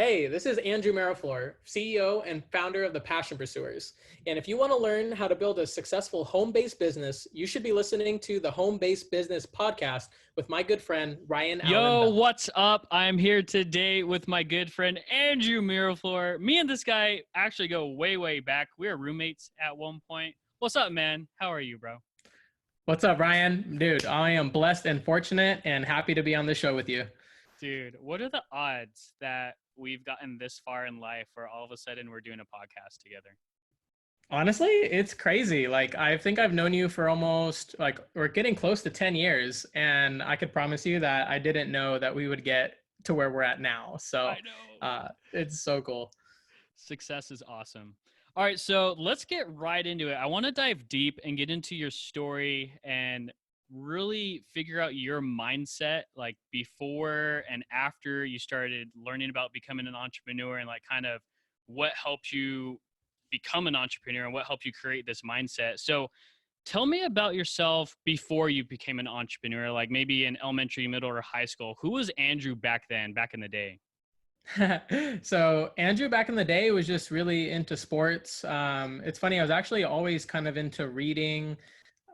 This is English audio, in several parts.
Hey, this is Andrew Miraflor, CEO and founder of the Passion Pursuers. And if you want to learn how to build a successful home-based business, you should be listening to the Home-Based Business podcast with my good friend, Ryan Allen Yo, Bell. what's up? I'm here today with my good friend, Andrew Miraflor. Me and this guy actually go way, way back. We were roommates at one point. What's up, man? How are you, bro? What's up, Ryan? Dude, I am blessed and fortunate and happy to be on the show with you. Dude, what are the odds that we've gotten this far in life where all of a sudden we're doing a podcast together? Honestly, it's crazy. Like, I think I've known you for almost, like, we're getting close to 10 years. And I could promise you that I didn't know that we would get to where we're at now. So I know. it's so cool. Success is awesome. All right, so let's get right into it. I want to dive deep and get into your story and really figure out your mindset, like before and after you started learning about becoming an entrepreneur, and like kind of what helped you become an entrepreneur and what helped you create this mindset. So tell me about yourself before you became an entrepreneur, like maybe in elementary, middle, or high school. Who was Andrew back then, back in the day? So Andrew back in the day was just really into sports. It's funny, I was actually always kind of into reading.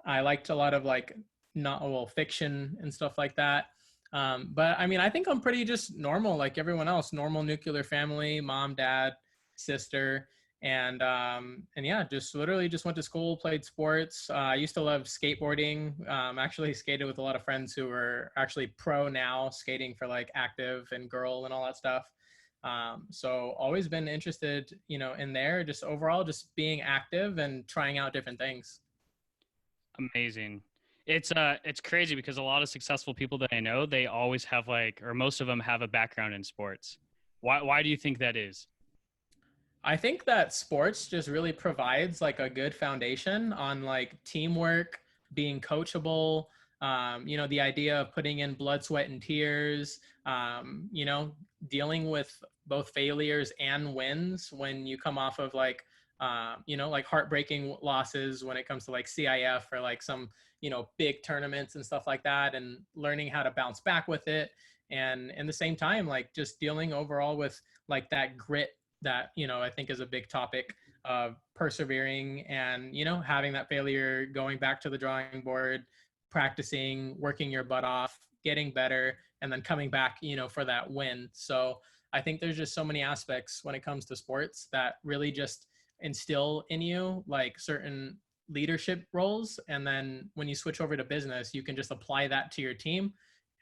I liked a lot of like not well fiction and stuff like that. But I mean, I think I'm pretty just normal, like everyone else. Normal nuclear family, mom, dad, sister, and yeah, just literally just went to school, played sports. I used to love skateboarding. Actually skated with a lot of friends who were actually pro now, skating for like Active and Girl and all that stuff. So always been interested, in there, just overall, just being active and trying out different things. Amazing. It's crazy because a lot of successful people that I know, they always have like, or most of them have a background in sports. Why do you think that is? I think that sports just really provides like a good foundation on like teamwork, being coachable, the idea of putting in blood, sweat, and tears, dealing with both failures and wins when you come off of like, like heartbreaking losses when it comes to like CIF or like some, big tournaments and stuff like that, and learning how to bounce back with it. And in the same time, like just dealing overall with like that grit that I think is a big topic of persevering and having that failure, going back to the drawing board, practicing, working your butt off, getting better, and then coming back for that win. So I think there's just so many aspects when it comes to sports that really just instill in you like certain leadership roles, and then when you switch over to business you can just apply that to your team.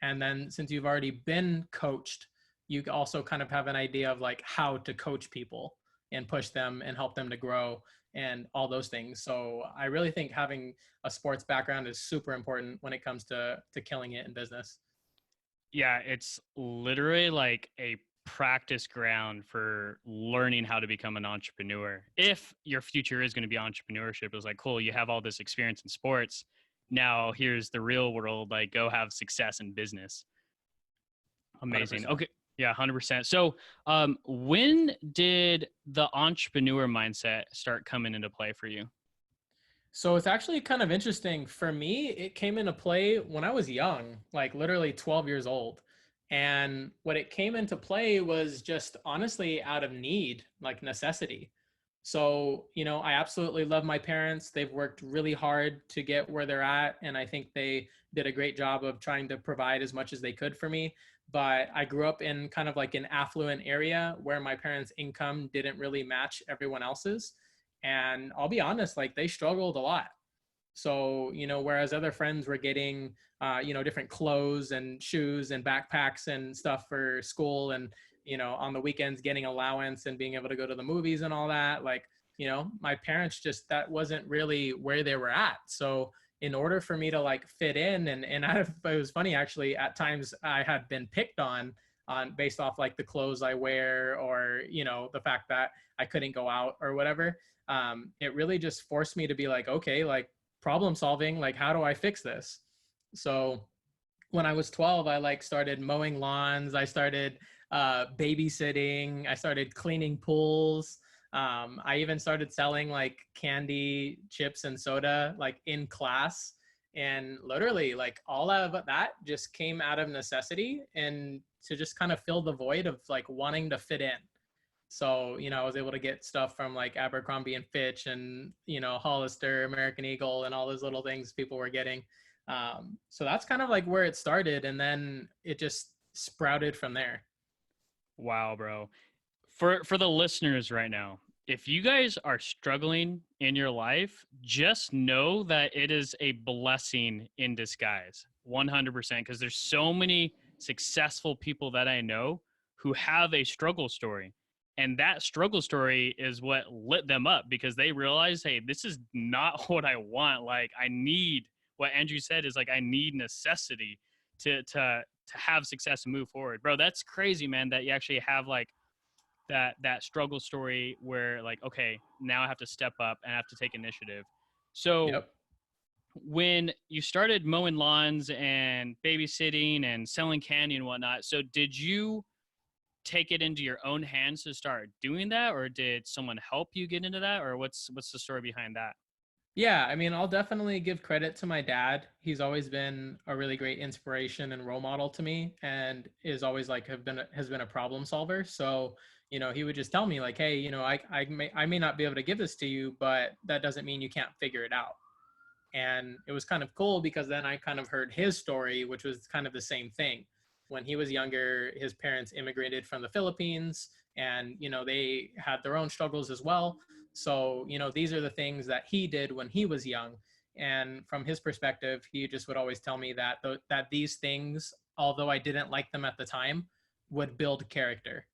And then since you've already been coached, you also kind of have an idea of like how to coach people and push them and help them to grow and all those things. So I really think having a sports background is super important when it comes to killing it in business. Yeah, it's literally like a practice ground for learning how to become an entrepreneur. If your future is going to be entrepreneurship, it's like, cool, you have all this experience in sports. Now here's the real world, like go have success in business. Amazing. 100%. Okay. Yeah, 100%. So, when did the entrepreneur mindset start coming into play for you? So it's actually kind of interesting. For me, it came into play when I was young, like literally 12 years old. And what it came into play was just honestly out of need, like necessity. So, I absolutely love my parents. They've worked really hard to get where they're at. And I think they did a great job of trying to provide as much as they could for me. But I grew up in kind of like an affluent area where my parents' income didn't really match everyone else's. And I'll be honest, like they struggled a lot. So, whereas other friends were getting, different clothes and shoes and backpacks and stuff for school, and, on the weekends getting allowance and being able to go to the movies and all that, like, my parents just, that wasn't really where they were at. So in order for me to like fit in, it was funny, actually, at times I had been picked on based off like the clothes I wear, or, the fact that I couldn't go out or whatever. It really just forced me to be like, okay, like problem solving, like how do I fix this? So when I was 12, I like started mowing lawns. I started babysitting. I started cleaning pools. I even started selling like candy, chips, and soda like in class. And literally like all of that just came out of necessity. And to just kind of fill the void of like wanting to fit in. So, I was able to get stuff from like Abercrombie and Fitch and, Hollister, American Eagle, and all those little things people were getting. So that's kind of like where it started. And then it just sprouted from there. Wow, bro. For the listeners right now, if you guys are struggling in your life, just know that it is a blessing in disguise. 100%, because there's so many successful people that I know who have a struggle story. And that struggle story is what lit them up, because they realize, hey, this is not what I want. Like, I need, what Andrew said is like, I need necessity to have success and move forward. Bro, that's crazy, man, that you actually have like that struggle story where like, okay, now I have to step up and I have to take initiative. So Yep. when you started mowing lawns and babysitting and selling candy and whatnot, so did you take it into your own hands to start doing that, or did someone help you get into that, or what's the story behind that? Yeah, I mean, I'll definitely give credit to my dad. He's always been a really great inspiration and role model to me, and is always like has been a problem solver. So, he would just tell me like, "Hey, I may not be able to give this to you, but that doesn't mean you can't figure it out." And it was kind of cool because then I kind of heard his story, which was kind of the same thing. When he was younger, his parents immigrated from the Philippines, and they had their own struggles as well. So, these are the things that he did when he was young. And from his perspective, he just would always tell me that these things, although I didn't like them at the time, would build character.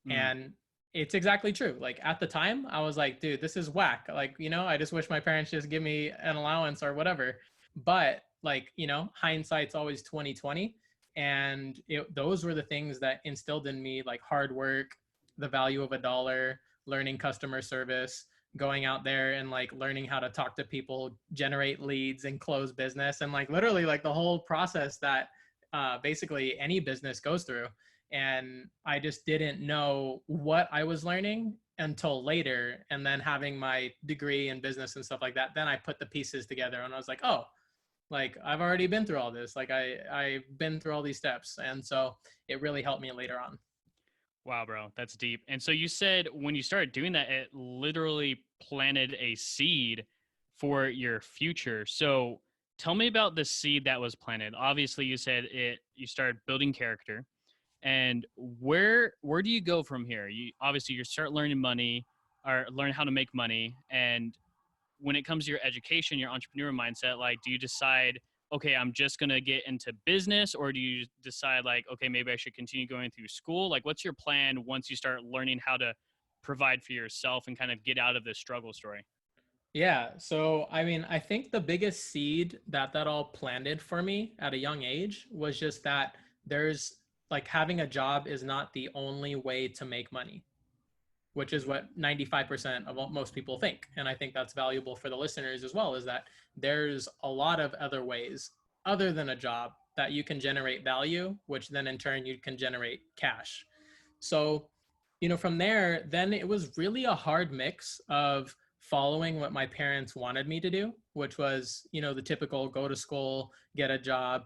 Mm, And it's exactly true. Like at the time, I was like, dude, this is whack. Like, I just wish my parents just give me an allowance or whatever. But like, hindsight's always 2020. And those were the things that instilled in me like hard work, the value of a dollar, learning customer service, going out there and like learning how to talk to people, generate leads and close business. And like literally like the whole process that basically any business goes through. And I just didn't know what I was learning until later. And then having my degree in business and stuff like that, then I put the pieces together and I was like, oh, like I've already been through all this. Like I've been through all these steps. And so it really helped me later on. wow, bro, that's deep. And so you said when you started doing that, it literally planted a seed for your future. So tell me about the seed that was planted. Obviously, you said you started building character. And where do you go from here? You obviously you start learning money, or learn how to make money. And when it comes to your education, your entrepreneur mindset, like, do you decide, okay, I'm just going to get into business, or do you decide like, okay, maybe I should continue going through school? Like, what's your plan once you start learning how to provide for yourself and kind of get out of this struggle story? Yeah. So, I mean, I think the biggest seed that all planted for me at a young age was just that there's like having a job is not the only way to make money, which is what 95% of most people think. And I think that's valuable for the listeners as well, is that there's a lot of other ways other than a job that you can generate value, which then in turn you can generate cash. So, from there, then it was really a hard mix of following what my parents wanted me to do, which was, the typical go to school, get a job,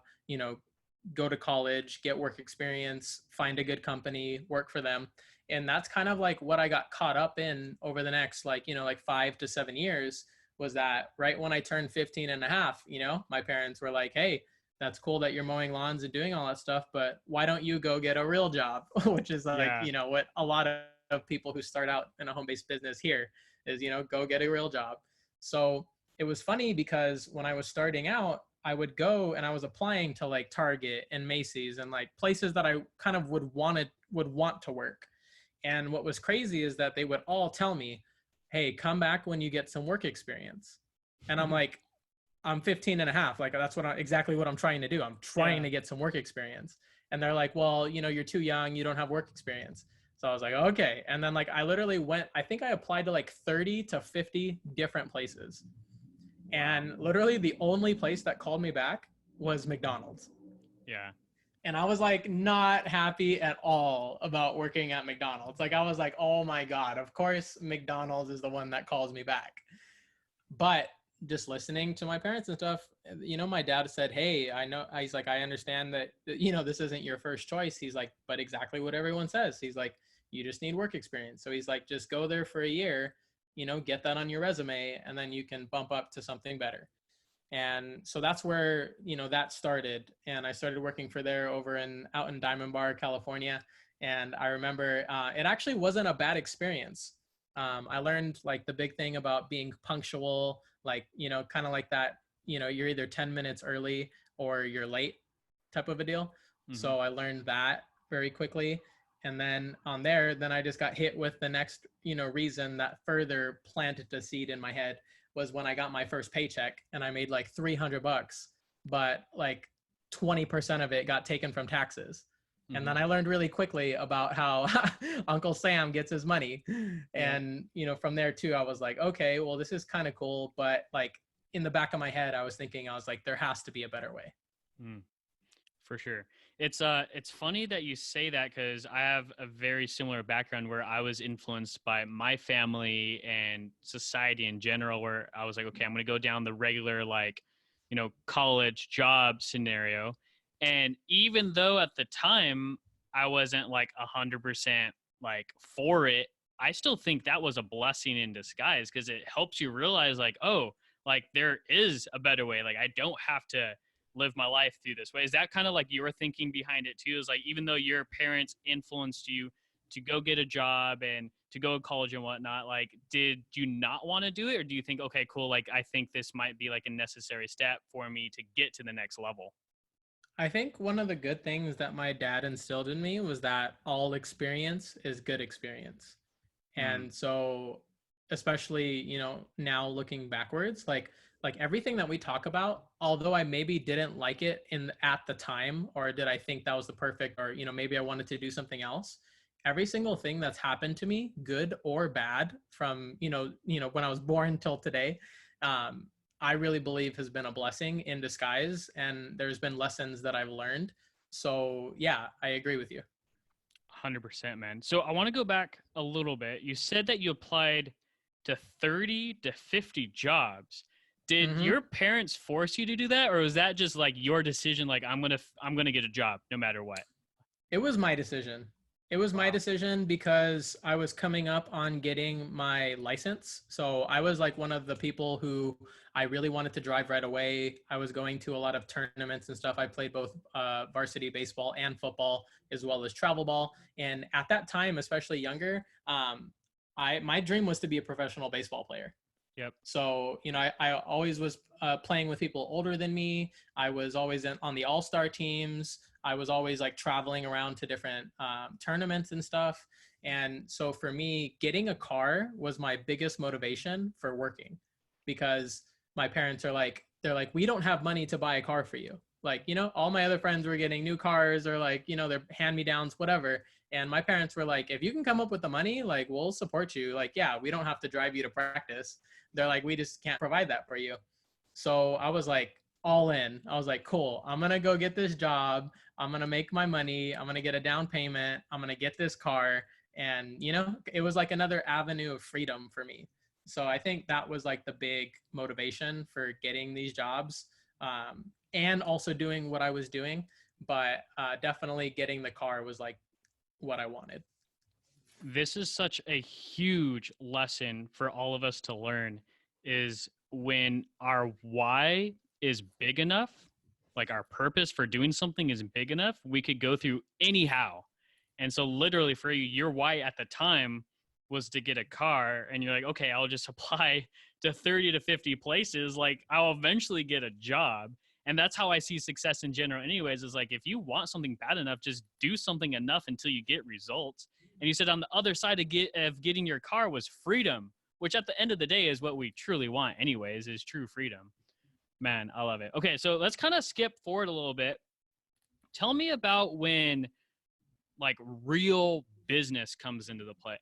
go to college, get work experience, find a good company, work for them. And that's kind of like what I got caught up in over the next like 5 to 7 years, was that right when I turned 15 and a half, my parents were like, hey, that's cool that you're mowing lawns and doing all that stuff, but why don't you go get a real job? Which is like, Yeah. what a lot of people who start out in a home-based business here is, go get a real job. So it was funny because when I was starting out, I would go and I was applying to like Target and Macy's and like places that I kind of would want to work. And what was crazy is that they would all tell me, hey, come back when you get some work experience. And I'm like, I'm 15 and a half. Like, that's exactly what I'm trying to do. I'm trying Yeah. to get some work experience. And they're like, well, you're too young. You don't have work experience. So I was like, okay. And then like, I literally I think I applied to like 30 to 50 different places. Wow. And literally the only place that called me back was McDonald's. Yeah. And I was like not happy at all about working at McDonald's. Like I was like, oh my God, of course McDonald's is the one that calls me back. But just listening to my parents and stuff, my dad said, hey, I know, he's like, I understand that, this isn't your first choice. He's like, but exactly what everyone says. He's like, you just need work experience. So he's like, just go there for a year, get that on your resume, and then you can bump up to something better. And so that's where that started, and I started working for there out in Diamond Bar, California. And I remember it actually wasn't a bad experience. I learned like the big thing about being punctual, like kind of like that, you're either 10 minutes early or you're late type of a deal. Mm-hmm. So I learned that very quickly. And then on there, then I just got hit with the next reason that further planted the seed in my head, was when I got my first paycheck and I made like $300, but like 20% of it got taken from taxes. Mm-hmm. And then I learned really quickly about how Uncle Sam gets his money. And, from there too, I was like, okay, well, this is kind of cool. But like in the back of my head, I was like, there has to be a better way. For sure. It's funny that you say that, because I have a very similar background where I was influenced by my family and society in general, where I was like, okay, I'm going to go down the regular, like, college job scenario. And even though at the time I wasn't like 100% like for it, I still think that was a blessing in disguise, because it helps you realize like, oh, like there is a better way. Like I don't have to live my life through this way. Is that kind of like your thinking behind it too? Is like, even though your parents influenced you to go get a job and to go to college and whatnot, like, did you not want to do it? Or do you think, okay, cool, like, I think this might be like a necessary step for me to get to the next level? I think one of the good things that my dad instilled in me was that all experience is good experience. And so, especially, now looking backwards, like everything that we talk about, although I maybe didn't like it at the time, or did I think that was the perfect, or maybe I wanted to do something else, every single thing that's happened to me, good or bad, from when I was born till today, I really believe has been a blessing in disguise, and there's been lessons that I've learned. So yeah, I agree with you. 100%, man. So I want to go back a little bit. You said that you applied to 30 to 50 jobs. Did your parents force you to do that, or was that just like your decision, like I'm going to get a job no matter what? It was my decision. It was my decision because I was coming up on getting my license. So I was like one of the people who I really wanted to drive right away. I was going to a lot of tournaments and stuff. I played both varsity baseball and football, as well as travel ball. And at that time, especially younger, my dream was to be a professional baseball player. Yep. So, I always was playing with people older than me. I was always on the all-star teams. I was always like traveling around to different tournaments and stuff. And so for me, getting a car was my biggest motivation for working, because my parents they're like, we don't have money to buy a car for you. Like, all my other friends were getting new cars, or like, their hand-me-downs, whatever. And my parents were like, if you can come up with the money, like, we'll support you. Like, yeah, we don't have to drive you to practice. They're like, we just can't provide that for you. So I was like, all in. I was like, cool, I'm going to go get this job. I'm going to make my money. I'm going to get a down payment. I'm going to get this car. And, it was like another avenue of freedom for me. So I think that was like the big motivation for getting these jobs, and also doing what I was doing. But definitely getting the car was like what I wanted. This is such a huge lesson for all of us to learn, is when our why is big enough, like our purpose for doing something is big enough, we could go through anyhow. And so literally for you, your why at the time was to get a car, and you're like, okay, I'll just apply to 30 to 50 places. Like I'll eventually get a job. And that's how I see success in general anyways, is like, if you want something bad enough, just do something enough until you get results. And you said on the other side of getting your car was freedom, which at the end of the day is what we truly want anyways, is true freedom. Man, I love it. Okay, so let's kind of skip forward a little bit. Tell me about when like real business comes into play.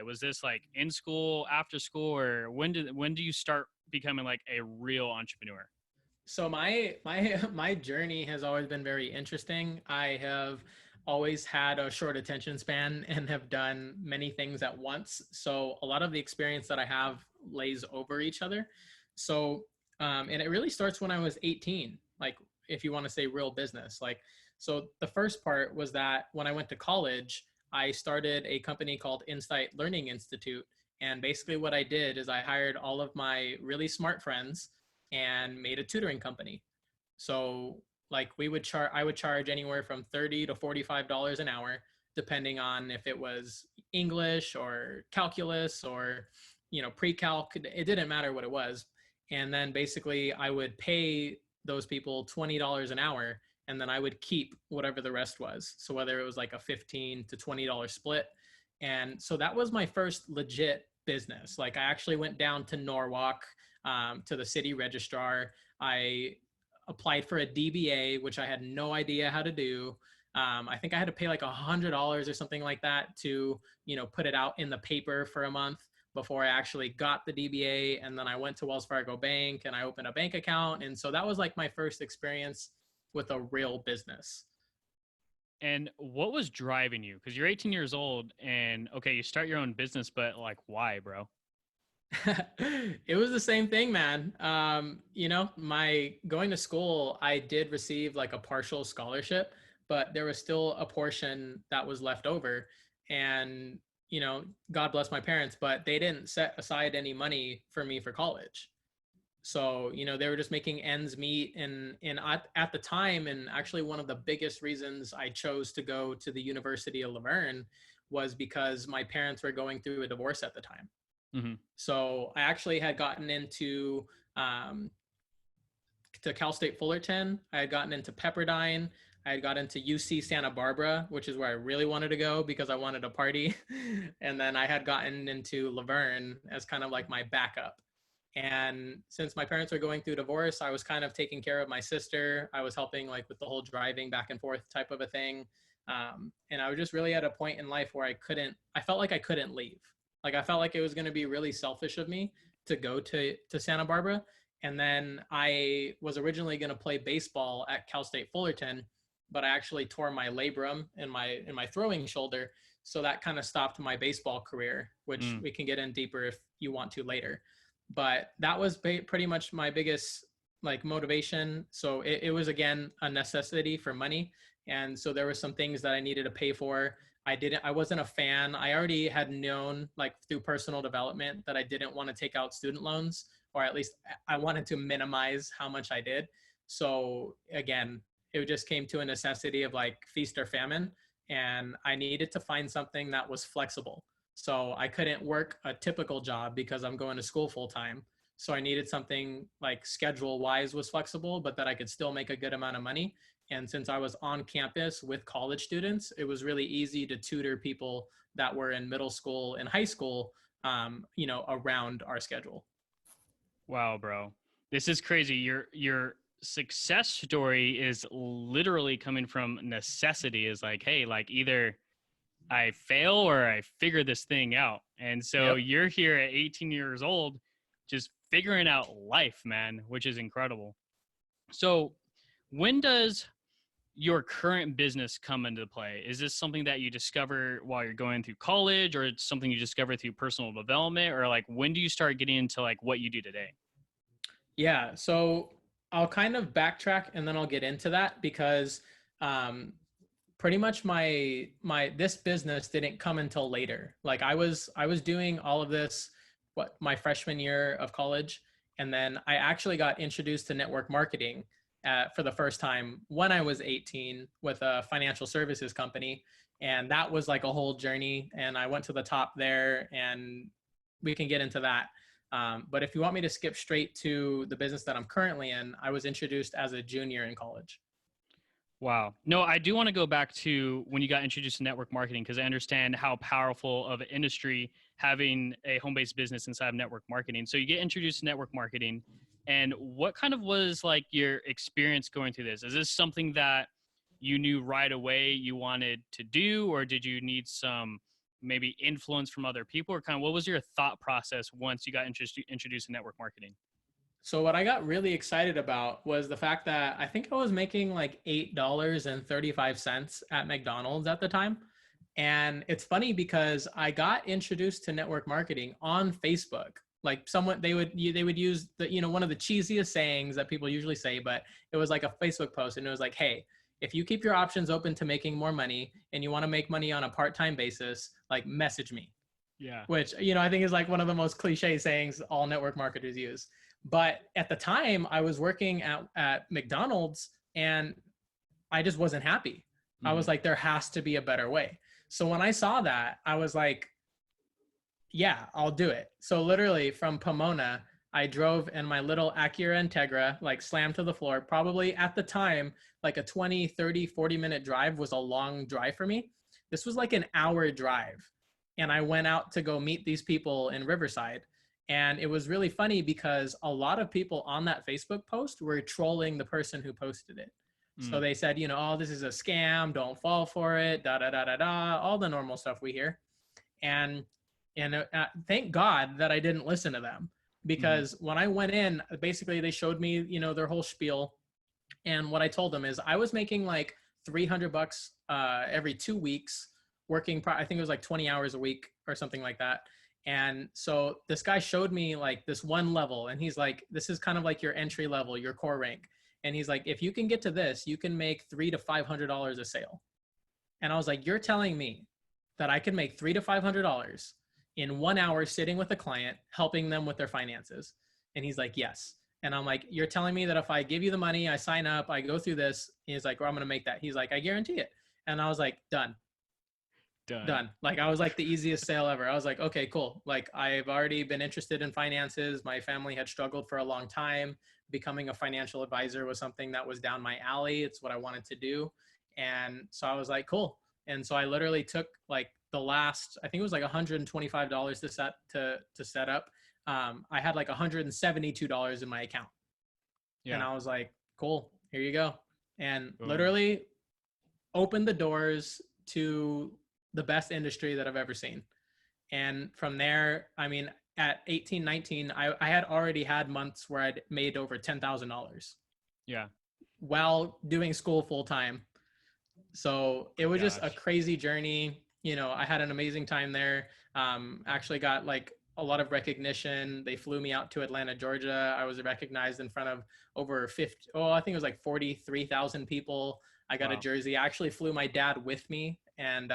Was this like in school, after school, or when do you start becoming like a real entrepreneur? So my journey has always been very interesting. I have always had a short attention span and have done many things at once. So a lot of the experience that I have lays over each other. So And it really starts when I was 18, like if you want to say real business. Like, so the first part was that when I went to college, I started a company called Insight Learning Institute. And basically what I did is I hired all of my really smart friends and made a tutoring company. So like I would charge anywhere from 30 to $45 an hour, depending on if it was English or calculus or, pre-calc. It didn't matter what it was. And then basically I would pay those people $20 an hour, and then I would keep whatever the rest was. So whether it was like a $15 to $20 split. And so that was my first legit business. Like I actually went down to Norwalk, to the city registrar. I applied for a DBA, which I had no idea how to do. I think I had to pay like $100 or something like that to, put it out in the paper for a month before I actually got the DBA. And then I went to Wells Fargo Bank and I opened a bank account. And so that was like my first experience with a real business. And what was driving you? Because you're 18 years old and okay, you start your own business, but like why, bro? It was the same thing, man. My going to school, I did receive like a partial scholarship, but there was still a portion that was left over. And, God bless my parents, but they didn't set aside any money for me for college. So, they were just making ends meet. And at the time, and actually one of the biggest reasons I chose to go to the University of Laverne was because my parents were going through a divorce at the time. Mm-hmm. So I actually had gotten into to Cal State Fullerton. I had gotten into Pepperdine. I had got into UC Santa Barbara, which is where I really wanted to go because I wanted to party. And then I had gotten into Laverne as kind of like my backup. And since my parents were going through divorce, I was kind of taking care of my sister. I was helping like with the whole driving back and forth type of a thing. And I was just really at a point in life where I felt like I couldn't leave. Like I felt like it was going to be really selfish of me to go to Santa Barbara. And then I was originally going to play baseball at Cal State Fullerton, but I actually tore my labrum in my throwing shoulder. So that kind of stopped my baseball career, which we can get in deeper if you want to later. But that was pretty much my biggest like motivation. So it was again a necessity for money. And so there were some things that I needed to pay for. I wasn't a fan. I already had known like through personal development that I didn't want to take out student loans, or at least I wanted to minimize how much I did. So again, it just came to a necessity of like feast or famine. And I needed to find something that was flexible. So I couldn't work a typical job because I'm going to school full time. So I needed something like schedule wise was flexible, but that I could still make a good amount of money. And since I was on campus with college students, it was really easy to tutor people that were in middle school and high school, around our schedule. Wow, bro. This is crazy. Your success story is literally coming from necessity. Is like, hey, like either I fail or I figure this thing out. And so Yep. you're here at 18 years old, just figuring out life, man, which is incredible. So when does your current business come into play? Is this something that you discover while you're going through college, or it's something you discover through personal development, or like when do you start getting into like what you do today? Yeah. So I'll kind of backtrack and then I'll get into that because pretty much my this business didn't come until later. Like I was doing all of this my freshman year of college, and then I actually got introduced to network marketing for the first time when I was 18 with a financial services company, and that was like a whole journey. And I went to the top there, and we can get into that. But if you want me to skip straight to the business that I'm currently in, I was introduced as a junior in college. Wow. No, I do want to go back to when you got introduced to network marketing because I understand how powerful of an industry having a home-based business inside of network marketing. So you get introduced to network marketing, and what kind of was like your experience going through this? Is this something that you knew right away you wanted to do, or did you need some maybe influence from other people, or kind of what was your thought process once you got introduced to network marketing? So what I got really excited about was the fact that I think I was making like $8.35 at McDonald's at the time. And it's funny because I got introduced to network marketing on Facebook. Like someone, they would use the, one of the cheesiest sayings that people usually say, but it was like a Facebook post, and it was like, hey, if you keep your options open to making more money and you want to make money on a part-time basis, like message me. Yeah. Which, I think is like one of the most cliche sayings all network marketers use. But at the time I was working at McDonald's, and I just wasn't happy. I was like, there has to be a better way. So when I saw that, I was like, yeah, I'll do it. So literally from Pomona, I drove in my little Acura Integra, like slammed to the floor. Probably at the time, like a 20, 30, 40-minute drive was a long drive for me. This was like an hour drive. And I went out to go meet these people in Riverside. And it was really funny because a lot of people on that Facebook post were trolling the person who posted it. So they said, oh, this is a scam. Don't fall for it. Da, da, da, da, da. All the normal stuff we hear. And thank God that I didn't listen to them, because when I went in, basically they showed me, their whole spiel. And what I told them is I was making like $300 every 2 weeks, working, I think it was like 20 hours a week or something like that. And so this guy showed me like this one level, and he's like, this is kind of like your entry level, your core rank. And he's like, if you can get to this, you can make $300 to $500 a sale. And I was like, you're telling me that I could make $300 to $500 in 1 hour sitting with a client, helping them with their finances? And he's like, yes. And I'm like, you're telling me that if I give you the money, I sign up, I go through this. He's like, well, I'm going to make that. He's like, I guarantee it. And I was like, done. Like, I was like the easiest sale ever. I was like, okay, cool. Like, I've already been interested in finances. My family had struggled for a long time. Becoming a financial advisor was something that was down my alley. It's what I wanted to do. And so I was like, cool. And so I literally took like the last, I think it was like $125 to set up. I had like $172 in my account. And I was like, cool, here you go. And literally opened the doors to the best industry that I've ever seen. And from there, I mean, at 18, 19, I had already had months where I'd made over $10,000. Yeah. While doing school full time. So it was just a crazy journey. I had an amazing time there. Actually got like a lot of recognition. They flew me out to Atlanta, Georgia. I was recognized in front of over I think it was like 43,000 people. I got a jersey. I actually flew my dad with me, and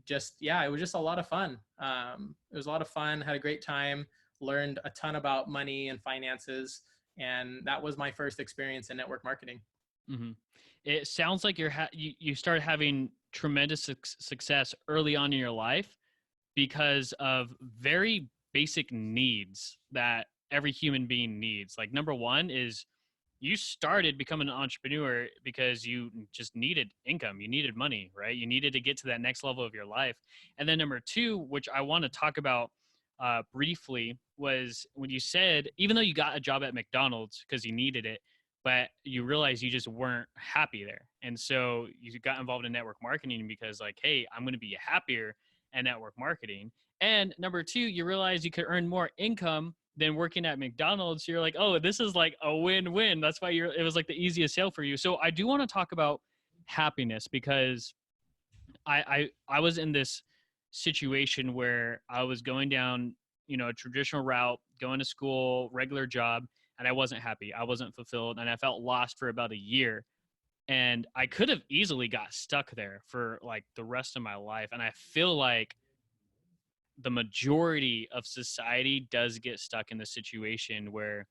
just, yeah, it was just a lot of fun. It was a lot of fun, had a great time, learned a ton about money and finances. And that was my first experience in network marketing. It sounds like you started having tremendous success early on in your life because of very basic needs that every human being needs. Like, number one is you started becoming an entrepreneur because you just needed income. You needed money, right? You needed to get to that next level of your life. And then number two, which I want to talk about briefly, was when you said, even though you got a job at McDonald's because you needed it, but you realized you just weren't happy there. And so you got involved in network marketing because like, hey, I'm going to be happier at network marketing. And number two, you realize you could earn more income than working at McDonald's. You're like, oh, this is like a win-win. That's why it was like the easiest sale for you. So I do want to talk about happiness, because I was in this situation where I was going down, a traditional route, going to school, regular job, and I wasn't happy. I wasn't fulfilled, and I felt lost for about a year. And I could have easily got stuck there for like the rest of my life. And I feel like the majority of society does get stuck in the situation where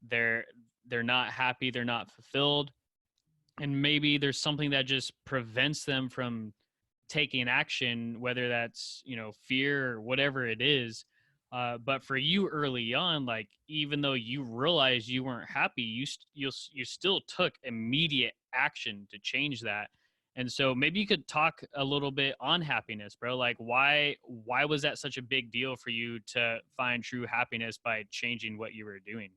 they're not happy, they're not fulfilled, and maybe there's something that just prevents them from taking action, whether that's fear or whatever it is. But for you early on, like, even though you realized you weren't happy, you still took immediate action to change that. And so maybe you could talk a little bit on happiness, bro. Like, why was that such a big deal for you to find true happiness by changing what you were doing?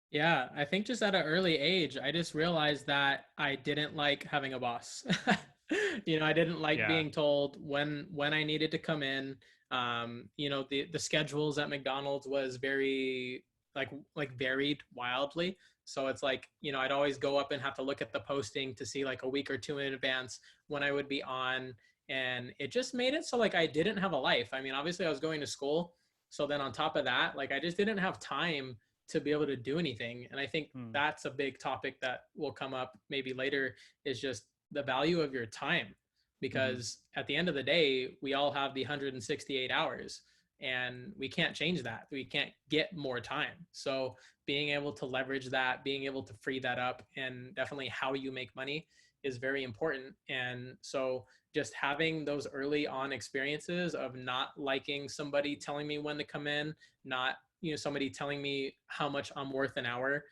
Yeah, I think just at an early age, I just realized that I didn't like having a boss. I didn't like being told when I needed to come in. The schedules at McDonald's was very like varied wildly. So it's like, I'd always go up and have to look at the posting to see like a week or two in advance when I would be on. And it just made it so like I didn't have a life. I mean, obviously I was going to school, So then on top of that, like I just didn't have time to be able to do anything. And I think Mm, that's a big topic that will come up maybe later, is just the value of your time. mm-hmm, Because at the end of the day, we all have the 168 hours and we can't change that. We can't get more time. So being able to leverage that, being able to free that up, and definitely how you make money is very important. And so just having those early on experiences of not liking somebody telling me when to come in, not, somebody telling me how much I'm worth an hour,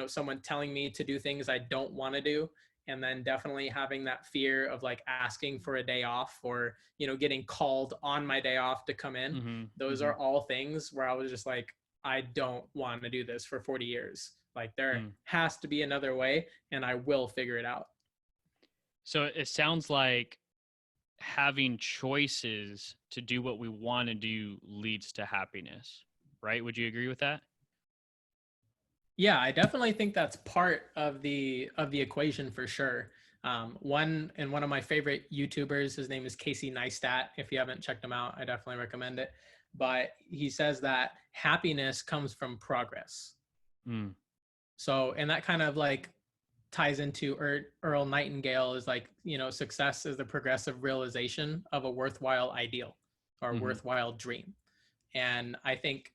someone telling me to do things I don't want to do, and then definitely having that fear of like asking for a day off, or getting called on my day off to come in. mm-hmm, Those mm-hmm, are all things where I was just like, I don't want to do this for 40 years. Like there mm. has to be another way, and I will figure it out. So it sounds like having choices to do what we want to do leads to happiness, right? Would you agree with that? Yeah, I definitely think that's part of the equation for sure. One of my favorite YouTubers, his name is Casey Neistat. If you haven't checked him out, I definitely recommend it. But he says that happiness comes from progress. Mm, So, and that kind of like ties into Earl Nightingale, is like, success is the progressive realization of a worthwhile ideal or mm-hmm, worthwhile dream. And I think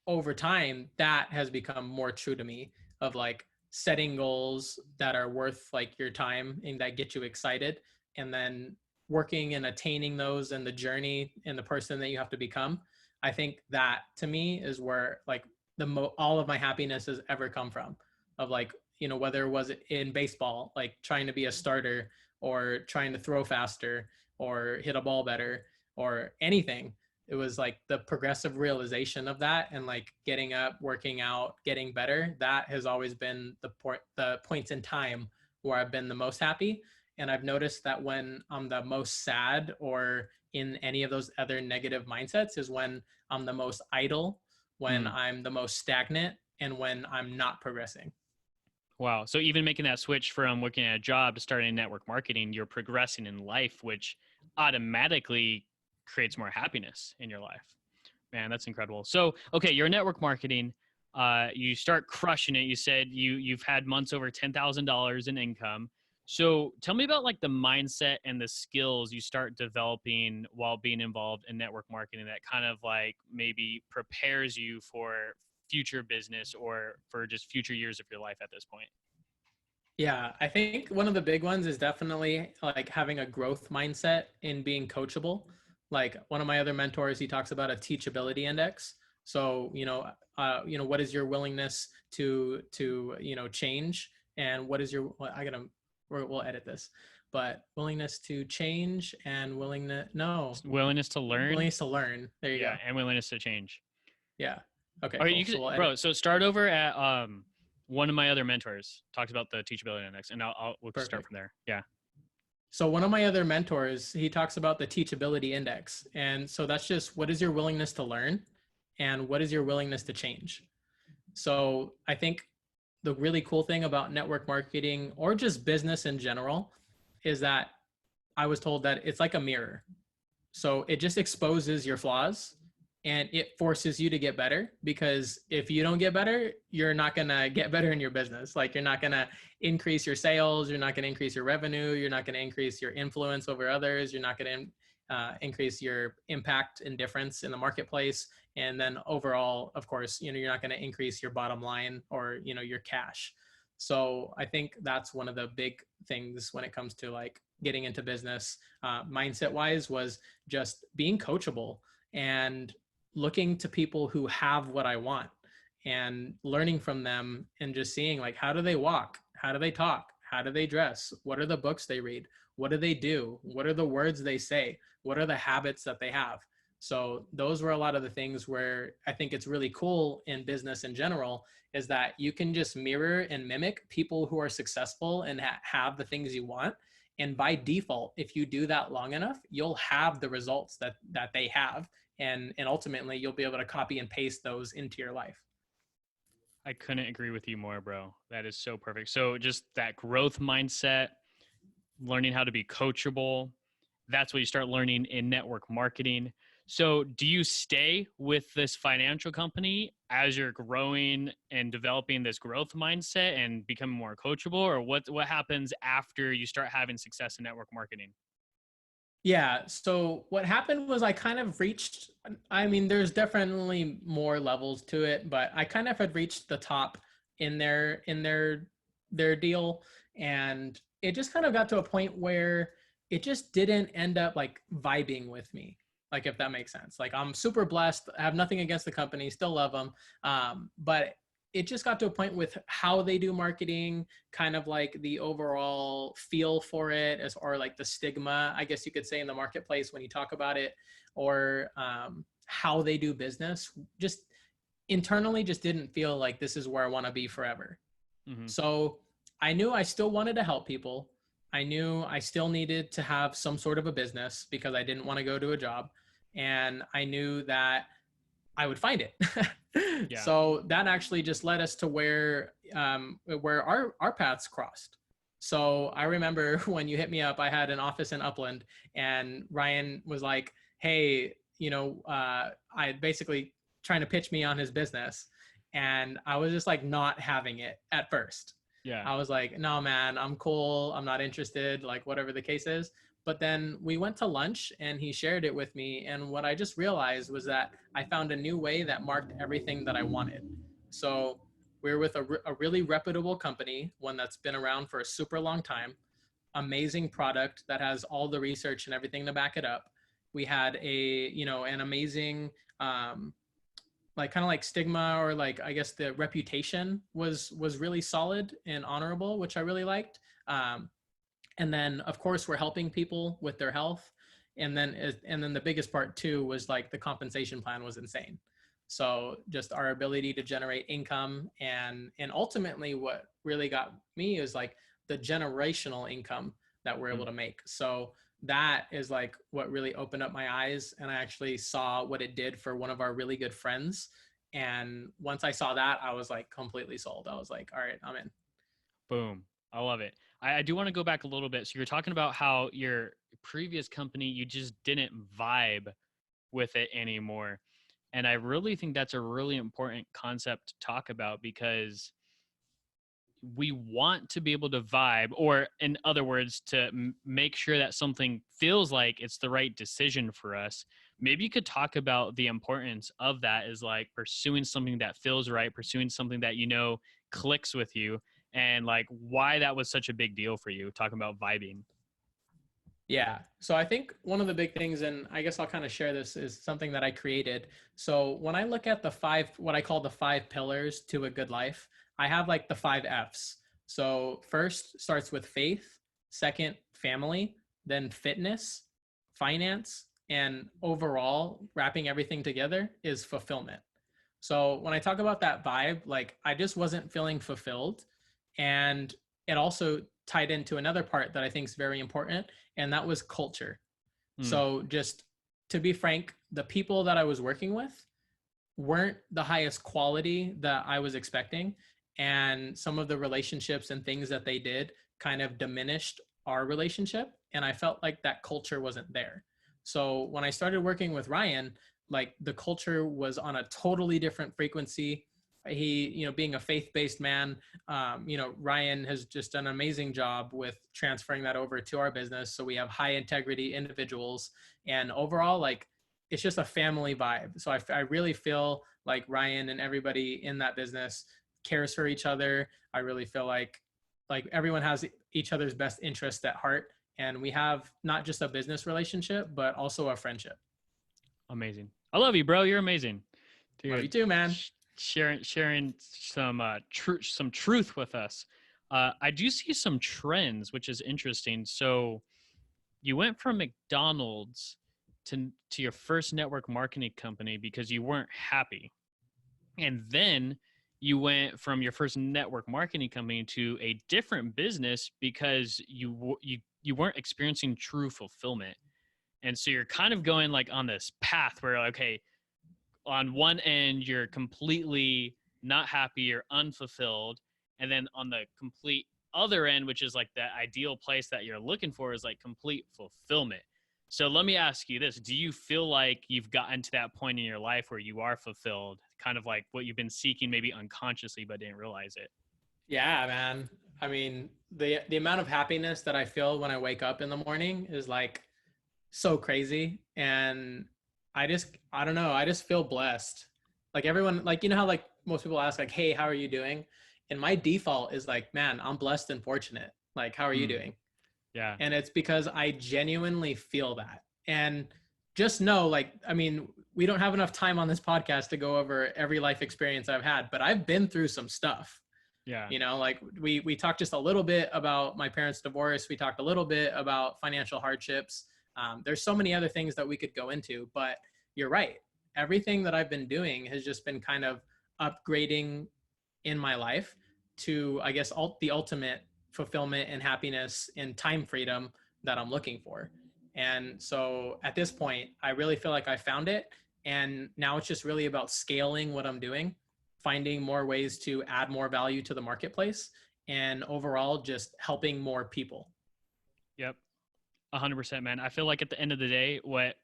over time that has become more true to me, of like setting goals that are worth like your time and that get you excited, and then working and attaining those, and the journey and the person that you have to become. I think that to me is where like all of my happiness has ever come from, of like, whether it was in baseball, like trying to be a starter, or trying to throw faster, or hit a ball better, or anything. It was like the progressive realization of that, and like getting up, working out, getting better. That has always been the points in time where I've been the most happy. And I've noticed that when I'm the most sad, or in any of those other negative mindsets, is when I'm the most idle, when mm. I'm the most stagnant, and when I'm not progressing. Wow. So even making that switch from working at a job to starting in network marketing, you're progressing in life, which automatically creates more happiness in your life. Man, that's incredible. So, okay, you're network marketing. You start crushing it. You said you've had months over $10,000 in income. So, tell me about like the mindset and the skills you start developing while being involved in network marketing that kind of like maybe prepares you for future business or for just future years of your life at this point. Yeah, I think one of the big ones is definitely like having a growth mindset in being coachable. Like one of my other mentors, he talks about a teachability index. So, what is your willingness to change, and what is your, well, we'll edit this, but willingness to change and willingness, no, Willingness to learn, willingness to learn. There you yeah, go. and willingness to change. Yeah. Okay, Okay, cool. you So could, we'll edit. bro. So start over at one of my other mentors talks about the teachability index, and we'll start Perfect. from there. Yeah. So one of my other mentors, he talks about the teachability index. And so that's just, what is your willingness to learn, and what is your willingness to change? So I think the really cool thing about network marketing, or just business in general, is that I was told that it's like a mirror. So it just exposes your flaws, and it forces you to get better, because if you don't get better, you're not going to get better in your business. Like you're not going to increase your sales, you're not going to increase your revenue, you're not going to increase your influence over others, you're not going to increase your impact and difference in the marketplace. And then overall, of course, you're not going to increase your bottom line, or your cash. So I think that's one of the big things when it comes to like getting into business, mindset wise, was just being coachable and looking to people who have what I want, and learning from them, and just seeing like, how do they walk, how do they talk, how do they dress, what are the books they read, what do they do, what are the words they say, what are the habits that they have. So those were a lot of the things where I think it's really cool in business in general, is that you can just mirror and mimic people who are successful and have the things you want. And by default, if you do that long enough, you'll have the results that they have, and ultimately you'll be able to copy and paste those into your life. I couldn't agree with you more, bro. That is so perfect. So just that growth mindset, learning how to be coachable. That's what you start learning in network marketing. So do you stay with this financial company as you're growing and developing this growth mindset and becoming more coachable, or what happens after you start having success in network marketing? Yeah. So what happened was I kind of reached, I mean, there's definitely more levels to it, but I kind of had reached the top in their deal. And it just kind of got to a point where it just didn't end up like vibing with me. Like, if that makes sense. Like, I'm super blessed. I have nothing against the company, still love them. But it just got to a point with how they do marketing, kind of like the overall feel for it, as or like the stigma, I guess you could say, in the marketplace when you talk about it, or how they do business. Just internally, just didn't feel like this is where I want to be forever. Mm-hmm. So I knew I still wanted to help people. I knew I still needed to have some sort of a business because I didn't want to go to a job, and I knew that I would find it. Yeah. So that actually just led us to where our paths crossed. So I remember when you hit me up, I had an office in Upland, and Ryan was like, "Hey, I basically trying to pitch me on his business," and I was just like not having it at first. Yeah. I was like, "No, man, I'm cool. I'm not interested. Like, whatever the case is." But then we went to lunch and he shared it with me. And what I just realized was that I found a new way that marked everything that I wanted. So we're with a really reputable company, one that's been around for a super long time, amazing product that has all the research and everything to back it up. We had an amazing, like, kind of like stigma, or like, I guess the reputation was really solid and honorable, which I really liked. And then of course we're helping people with their health, and then the biggest part too was like the compensation plan was insane. So just our ability to generate income, and ultimately what really got me is like the generational income that we're able to make. So that is like what really opened up my eyes, and I actually saw what it did for one of our really good friends. And once I saw that, I was like completely sold. I was like, all right, I'm in. Boom. I love it. I do want to go back a little bit. So you're talking about how your previous company, you just didn't vibe with it anymore. And I really think that's a really important concept to talk about, because we want to be able to vibe, or in other words, to make sure that something feels like it's the right decision for us. Maybe you could talk about the importance of that, is like pursuing something that feels right, pursuing something that clicks with you, and like why that was such a big deal for you, talking about vibing. Yeah. So I think one of the big things, and I guess I'll kind of share this, is something that I created. So when I look at what I call the 5 pillars to a good life, I have like the 5 F's. So first starts with faith, second, family, then fitness, finance, and overall wrapping everything together is fulfillment. So when I talk about that vibe, like, I just wasn't feeling fulfilled. And it also tied into another part that I think is very important, and that was culture. Mm, So just to be frank, the people that I was working with weren't the highest quality that I was expecting. And some of the relationships and things that they did kind of diminished our relationship. And I felt like that culture wasn't there. So when I started working with Ryan, like, the culture was on a totally different frequency. He, being a faith-based man, Ryan has just done an amazing job with transferring that over to our business. So we have high integrity individuals, and overall, like, it's just a family vibe. So I really feel like Ryan and everybody in that business cares for each other. I really feel like everyone has each other's best interest at heart, and we have not just a business relationship, but also a friendship. amazing. I love you, bro. You're amazing, Love you dude. too, man. Sharing some truth with us. I do see some trends, which is interesting. So you went from McDonald's to your first network marketing company because you weren't happy, and then you went from your first network marketing company to a different business because you weren't experiencing true fulfillment. And so you're kind of going like on this path where, okay, on one end you're completely not happy or unfulfilled, and then on the complete other end, which is like the ideal place that you're looking for, is like complete fulfillment. So let me ask you this. Do you feel like you've gotten to that point in your life where you are fulfilled, kind of like what you've been seeking maybe unconsciously but didn't realize it? Yeah, man. I mean, the amount of happiness that I feel when I wake up in the morning is like so crazy. And I don't know, I just feel blessed. Like everyone, like, you know how like most people ask like, hey, how are you doing? And my default is like, man, I'm blessed and fortunate. Like, how are you Mm, doing? yeah. And it's because I genuinely feel that. And just know, like, I mean, we don't have enough time on this podcast to go over every life experience I've had, but I've been through some stuff. Yeah. You know, like we talked just a little bit about my parents' divorce. We talked a little bit about financial hardships. There's so many other things that we could go into, but you're right. Everything that I've been doing has just been kind of upgrading in my life to, I guess, the ultimate fulfillment and happiness and time freedom that I'm looking for. And so at this point, I really feel like I found it. And now it's just really about scaling what I'm doing, finding more ways to add more value to the marketplace, and overall just helping more people. Yep. 100%, man. I feel like at the end of the day, what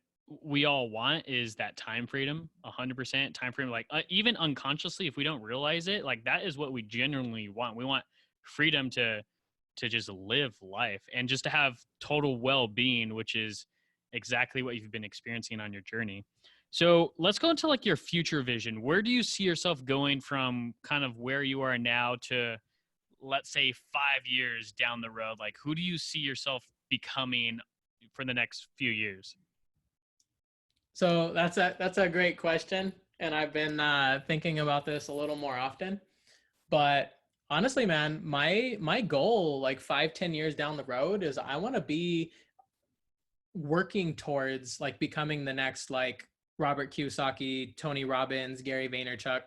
we all want is that time freedom. 100% time freedom. Like even unconsciously, if we don't realize it, like that is what we genuinely want. We want freedom to just live life and just to have total well-being, which is exactly what you've been experiencing on your journey. So let's go into like your future vision. Where do you see yourself going from kind of where you are now to, let's say, 5 years down the road? Like, who do you see yourself becoming for the next few years? So that's a great question, and I've been thinking about this a little more often. But honestly, man, my goal, like 5, 10 years down the road, is I want to be working towards like becoming the next like Robert Kiyosaki, Tony Robbins, Gary Vaynerchuk,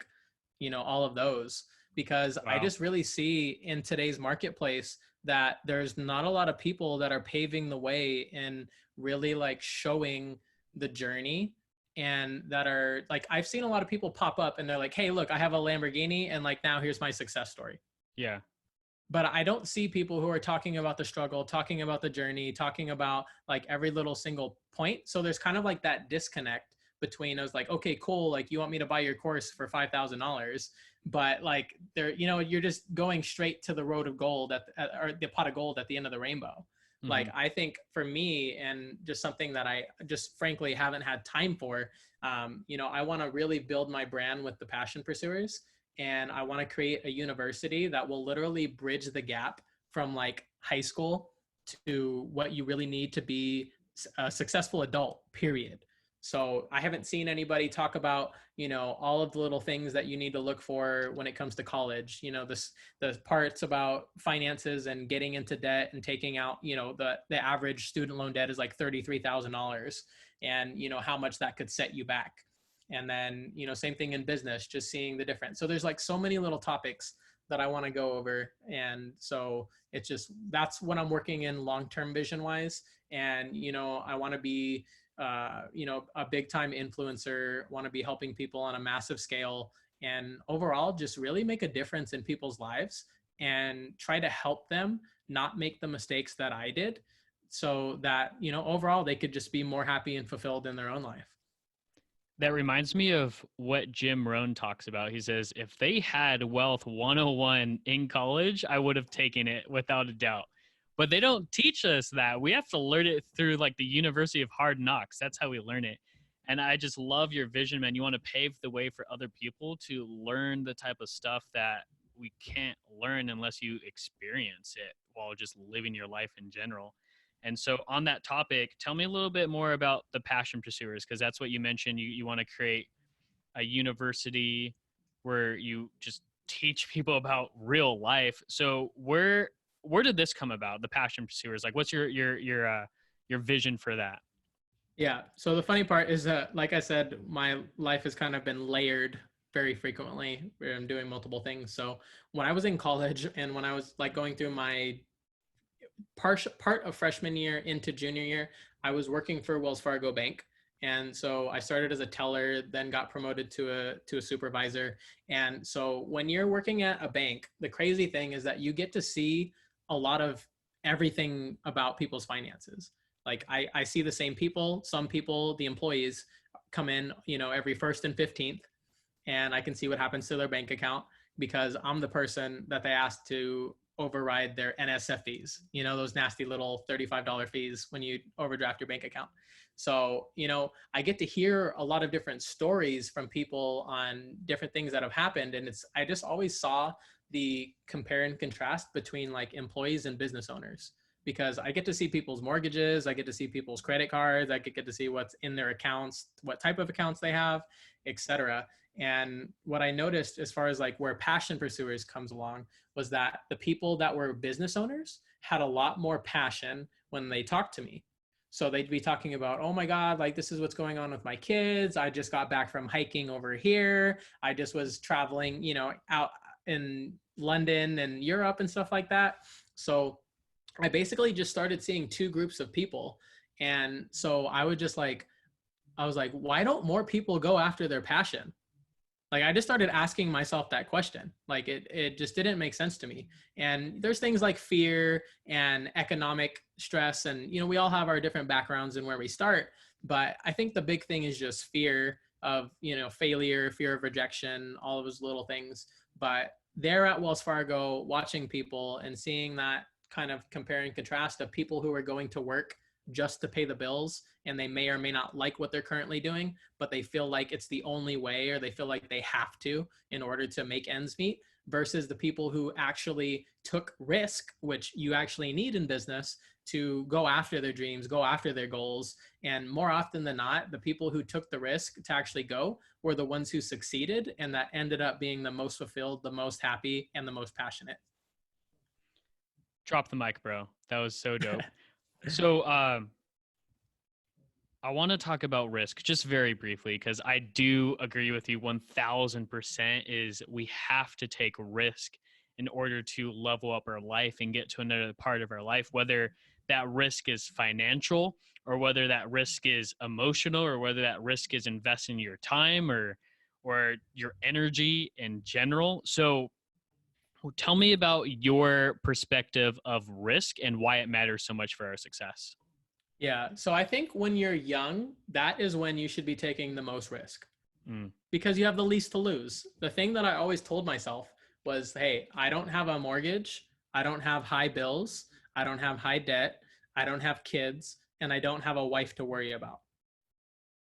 you know, all of those, because I Wow. just really see in today's marketplace that there's not a lot of people that are paving the way and really like showing the journey, and that are like, I've seen a lot of people pop up and they're like, hey, look, I have a Lamborghini and like now here's my success story. Yeah. But I don't see people who are talking about the struggle, talking about the journey, talking about like every little single point. So there's kind of like that disconnect between, I was like, okay, cool, like you want me to buy your course for $5,000, but like there, you know, you're just going straight to the road of gold or the pot of gold at the end of the rainbow. Hmm. Like I think for me, and just something that I just frankly haven't had time for, you know, I want to really build my brand with the Passion Pursuers, and I want to create a university that will literally bridge the gap from like high school to what you really need to be a successful adult, period. So I haven't seen anybody talk about, you know, all of the little things that you need to look for when it comes to college. You know, the parts about finances and getting into debt and taking out, you know, the average student loan debt is like $33,000, and you know how much that could set you back. And then, you know, same thing in business, just seeing the difference. So there's like so many little topics that I want to go over. And so it's just, that's what I'm working in long-term vision wise. And, you know, I want to be, you know, a big time influencer, want to be helping people on a massive scale, and overall just really make a difference in people's lives and try to help them not make the mistakes that I did, so that, you know, overall they could just be more happy and fulfilled in their own life. That reminds me of what Jim Rohn talks about. He says, if they had Wealth 101 in college, I would have taken it without a doubt. But they don't teach us that. We have to learn it through like the University of Hard Knocks. That's how we learn it. And I just love your vision, man. You want to pave the way for other people to learn the type of stuff that we can't learn unless you experience it while just living your life in general. And so, on that topic, tell me a little bit more about the Passion Pursuers, because that's what you mentioned. You want to create a university where you just teach people about real life. So, where did this come about? The Passion Pursuers, like, what's your vision for that? Yeah. So the funny part is that, like I said, my life has kind of been layered very frequently, where I'm doing multiple things. So when I was in college and when I was like going through my part of freshman year into junior year, I was working for Wells Fargo Bank. And so I started as a teller, then got promoted to a supervisor. And so when you're working at a bank, the crazy thing is that you get to see a lot of everything about people's finances. Like I see the same people. Some people, the employees, come in, every 1st and 15th, and I can see what happens to their bank account because I'm the person that they asked to override their NSF fees, those nasty little $35 fees when you overdraft your bank account. So, I get to hear a lot of different stories from people on different things that have happened. And I just always saw the compare and contrast between like employees and business owners, because I get to see people's mortgages, I get to see people's credit cards, I get to see what's in their accounts, what type of accounts they have, etc. And what I noticed as far as like where passion pursuers comes along was that the people that were business owners had a lot more passion when they talked to me. So they'd be talking about, oh my God, like this is what's going on with my kids. I just got back from hiking over here. I just was traveling, out in London and Europe and stuff like that. So I basically just started seeing two groups of people. And so I was like, why don't more people go after their passion? Like I just started asking myself that question. Like it just didn't make sense to me. And there's things like fear and economic stress, and we all have our different backgrounds and where we start. But I think the big thing is just fear of failure, fear of rejection, all of those little things. But there at Wells Fargo, watching people and seeing that kind of compare and contrast of people who are going to work just to pay the bills, and they may or may not like what they're currently doing, but they feel like it's the only way, or they feel like they have to in order to make ends meet, versus the people who actually took risk, which you actually need in business to go after their dreams, go after their goals. And more often than not, the people who took the risk to actually go were the ones who succeeded, and that ended up being the most fulfilled, the most happy, and the most passionate. Drop the mic, bro. That was so dope. So I want to talk about risk just very briefly, because I do agree with you 1000% is we have to take risk in order to level up our life and get to another part of our life, whether that risk is financial or whether that risk is emotional or whether that risk is investing your time or your energy in general. So tell me about your perspective of risk and why it matters so much for our success. Yeah. So I think when you're young, that is when you should be taking the most risk because you have the least to lose. The thing that I always told myself was, hey, I don't have a mortgage. I don't have high bills. I don't have high debt. I don't have kids, and I don't have a wife to worry about.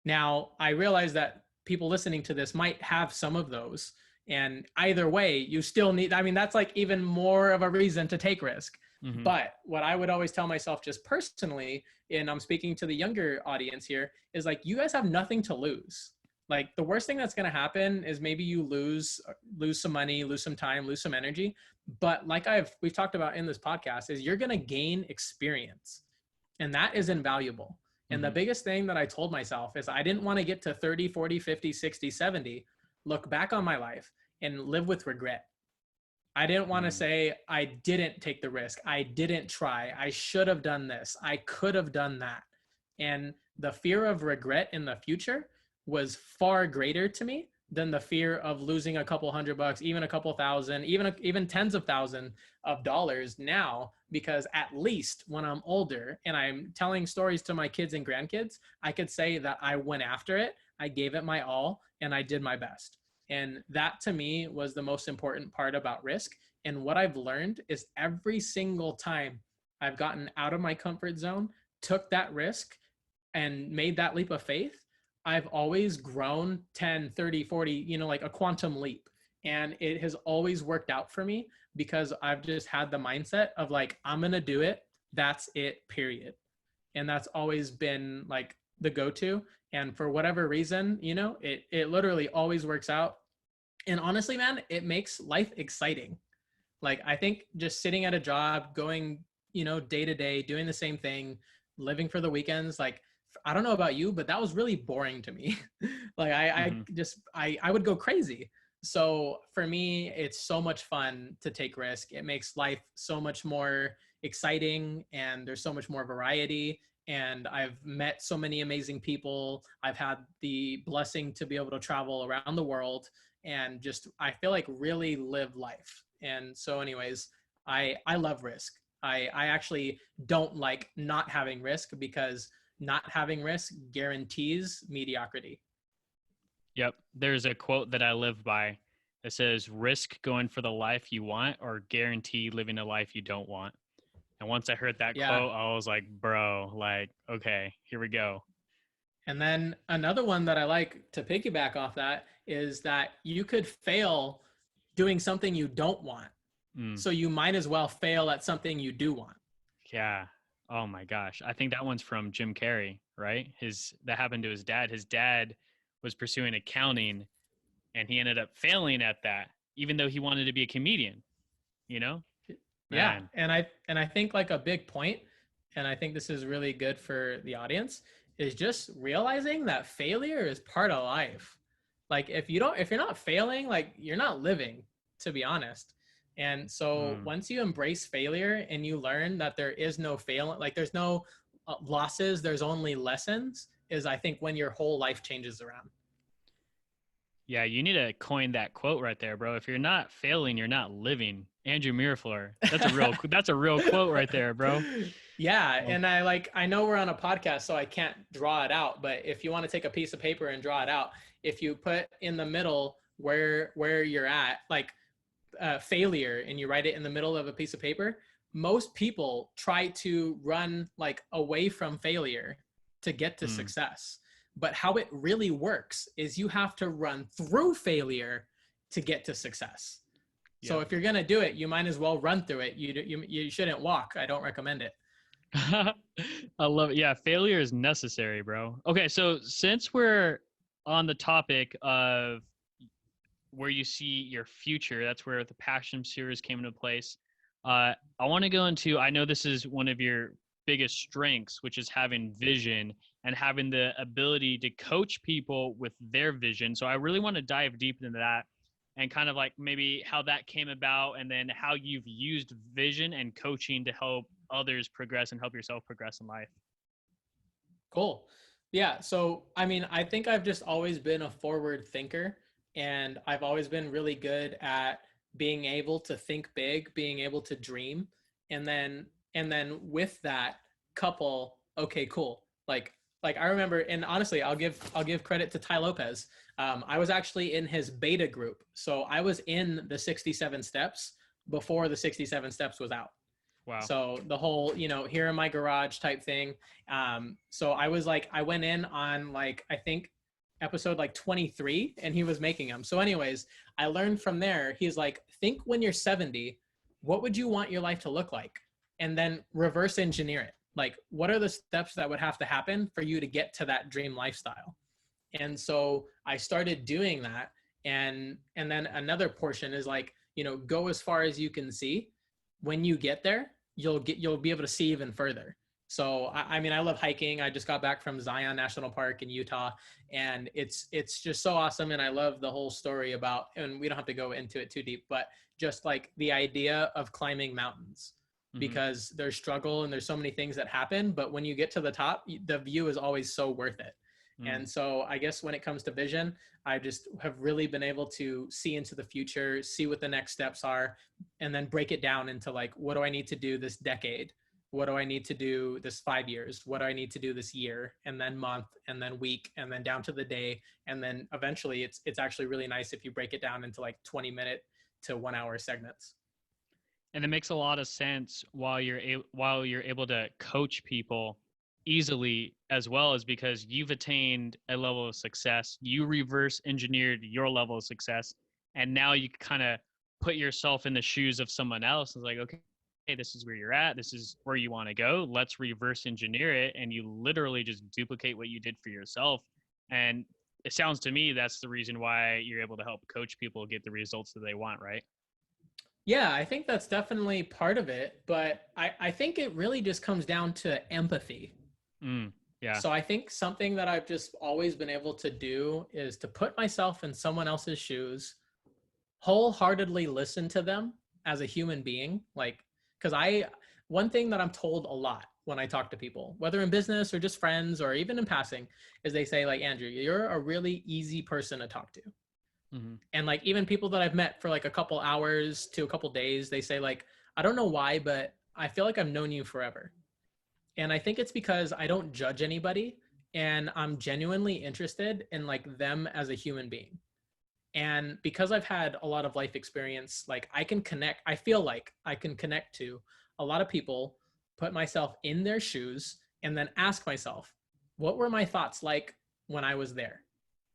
Now, I realize that people listening to this might have some of those. And either way, you still need, that's like even more of a reason to take risk. Mm-hmm. But what I would always tell myself just personally, and I'm speaking to the younger audience here, is like, you guys have nothing to lose. Like the worst thing that's going to happen is maybe you lose some money, lose some time, lose some energy. But like we've talked about in this podcast, is you're going to gain experience, and that is invaluable. And the biggest thing that I told myself is I didn't want to get to 30, 40, 50, 60, 70, look back on my life and live with regret. I didn't want to say I didn't take the risk. I didn't try. I should have done this. I could have done that. And the fear of regret in the future was far greater to me than the fear of losing a couple $100, even a couple thousand, even tens of thousands of dollars now, because at least when I'm older and I'm telling stories to my kids and grandkids, I could say that I went after it, I gave it my all, and I did my best. And that to me was the most important part about risk. And what I've learned is every single time I've gotten out of my comfort zone, took that risk, and made that leap of faith, I've always grown 10, 30, 40, like a quantum leap. And it has always worked out for me because I've just had the mindset of like, I'm going to do it. That's it, period. And that's always been like the go-to. And for whatever reason, it literally always works out. And honestly, man, it makes life exciting. Like, I think just sitting at a job, going, day to day, doing the same thing, living for the weekends, like, I don't know about you, but that was really boring to me. Like I would go crazy. So for me, it's so much fun to take risk. It makes life so much more exciting, and there's so much more variety. And I've met so many amazing people. I've had the blessing to be able to travel around the world and just, I feel like really live life. And so anyways, I love risk. I actually don't like not having risk, because not having risk guarantees mediocrity. Yep. There's a quote that I live by that says, risk going for the life you want or guarantee living a life you don't want. And once I heard that Yeah. quote, I was like, bro, like, okay, here we go. And then another one that I like to piggyback off that is that you could fail doing something you don't want. Mm, So you might as well fail at something you do want. yeah. Oh my gosh. I think that one's from Jim Carrey, right? That happened to his dad. His dad was pursuing accounting and he ended up failing at that, even though he wanted to be a comedian, you know? Yeah. Man. And I think like a big point, and I think this is really good for the audience, is just realizing that failure is part of life. Like if you're not failing, like you're not living, to be honest. And so Mm. once you embrace failure and you learn that there is no fail, like there's no losses, there's only lessons, is I think when your whole life changes around. Yeah, you need to coin that quote right there, bro. If you're not failing, you're not living. Andrew Miraflor. That's a real quote right there, bro. Yeah, Well, and I know we're on a podcast, so I can't draw it out, but if you want to take a piece of paper and draw it out, if you put in the middle where you're at, like failure, and you write it in the middle of a piece of paper, most people try to run like away from failure to get to mm, success. But how it really works is you have to run through failure to get to success. So yep. if you're going to do it, you might as well run through it. You shouldn't walk. I don't recommend it. I love it. Yeah, failure is necessary, bro. Okay, so since we're on the topic of where you see your future, that's where the passion series came into place. I want to go into, I know this is one of your biggest strengths, which is having vision and having the ability to coach people with their vision. So I really want to dive deep into that and kind of like maybe how that came about and then how you've used vision and coaching to help others progress and help yourself progress in life. Cool. Yeah. So, I mean, I think I've just always been a forward thinker, and I've always been really good at being able to think big, being able to dream. And then with that couple, okay, cool. Like I remember, and honestly, I'll give credit to Ty Lopez. I was actually in his beta group. So I was in the 67 steps before the 67 steps was out. Wow. So the whole, here in my garage type thing. So I went in on like, I think episode like 23, and he was making them. So anyways, I learned from there. He's like, think when you're 70, what would you want your life to look like? And then reverse engineer it. Like, what are the steps that would have to happen for you to get to that dream lifestyle? And so I started doing that. And then another portion is like, go as far as you can see. When you get there, you'll be able to see even further. So I mean, I love hiking. I just got back from Zion National Park in Utah, and it's just so awesome. And I love the whole story about, and we don't have to go into it too deep, but just like the idea of climbing mountains, because there's struggle and there's so many things that happen, but when you get to the top, the view is always so worth it. And so I guess when it comes to vision, I just have really been able to see into the future, see what the next steps are, and then break it down into like, what do I need to do this decade? What do I need to do this 5 years? What do I need to do this year? And then month, and then week, and then down to the day. And then eventually it's actually really nice if you break it down into like 20-minute to 1 hour segments. And it makes a lot of sense while you're able to coach people easily, as well as because you've attained a level of success, you reverse engineered your level of success, and now you kind of put yourself in the shoes of someone else. It's like, okay, hey, this is where you're at, this is where you want to go, let's reverse engineer it, and you literally just duplicate what you did for yourself. And it sounds to me that's the reason why you're able to help coach people get the results that they want, right? Yeah, I think that's definitely part of it, but I think it really just comes down to empathy. Yeah. So I think something that I've just always been able to do is to put myself in someone else's shoes, wholeheartedly listen to them as a human being. Like, because one thing that I'm told a lot when I talk to people, whether in business or just friends or even in passing, is they say like, Andrew, you're a really easy person to talk to. And like even people that I've met for like a couple hours to a couple days, they say like, I don't know why, but I feel like I've known you forever. And I think it's because I don't judge anybody and I'm genuinely interested in like them as a human being. And because I've had a lot of life experience, like I can connect, I feel like I can connect to a lot of people, put myself in their shoes, and then ask myself, what were my thoughts like when I was there?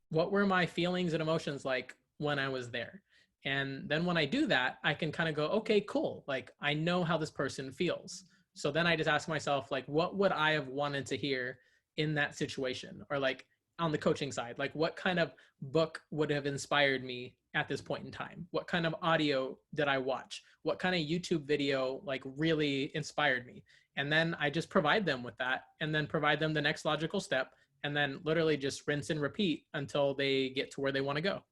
What were my feelings and emotions like when I was there? And then when I do that, I can kind of go, okay, cool. Like I know how this person feels. So then I just ask myself, like, what would I have wanted to hear in that situation? Or like on the coaching side, like what kind of book would have inspired me at this point in time? What kind of audio did I watch? What kind of YouTube video like really inspired me? And then I just provide them with that and then provide them the next logical step and then literally just rinse and repeat until they get to where they want to go.